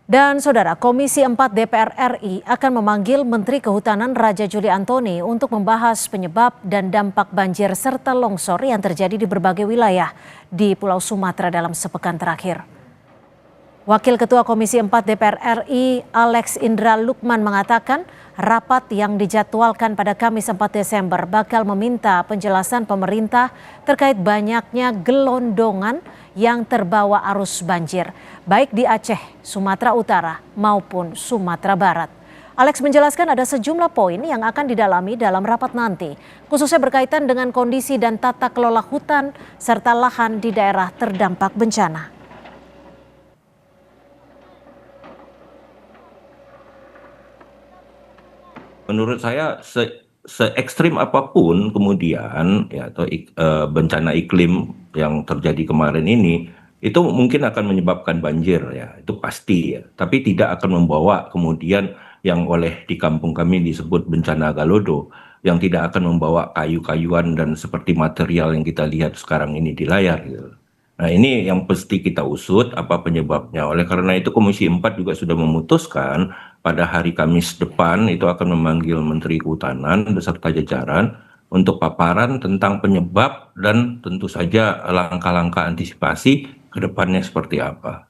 Dan Saudara, Komisi 4 DPR RI akan memanggil Menteri Kehutanan Raja Juli Antony untuk membahas penyebab dan dampak banjir serta longsor yang terjadi di berbagai wilayah di Pulau Sumatera dalam sepekan terakhir. Wakil Ketua Komisi 4 DPR RI Alex Indra Lukman mengatakan rapat yang dijadwalkan pada Kamis 4 Desember bakal meminta penjelasan pemerintah terkait banyaknya gelondongan yang terbawa arus banjir, baik di Aceh, Sumatera Utara maupun Sumatera Barat. Alex menjelaskan ada sejumlah poin yang akan didalami dalam rapat nanti, khususnya berkaitan dengan kondisi dan tata kelola hutan serta lahan di daerah terdampak bencana. Menurut saya se-ekstrim apapun kemudian ya atau bencana iklim yang terjadi kemarin ini itu mungkin akan menyebabkan banjir ya, itu pasti ya. Tapi tidak akan membawa kemudian yang oleh di kampung kami disebut bencana Galodo, yang tidak akan membawa kayu-kayuan dan seperti material yang kita lihat sekarang ini di layar gitu. Nah, ini yang pasti kita usut apa penyebabnya. Oleh karena itu Komisi 4 juga sudah memutuskan pada hari Kamis depan itu akan memanggil Menteri Kehutanan beserta jajaran untuk paparan tentang penyebab dan tentu saja langkah-langkah antisipasi ke depannya seperti apa.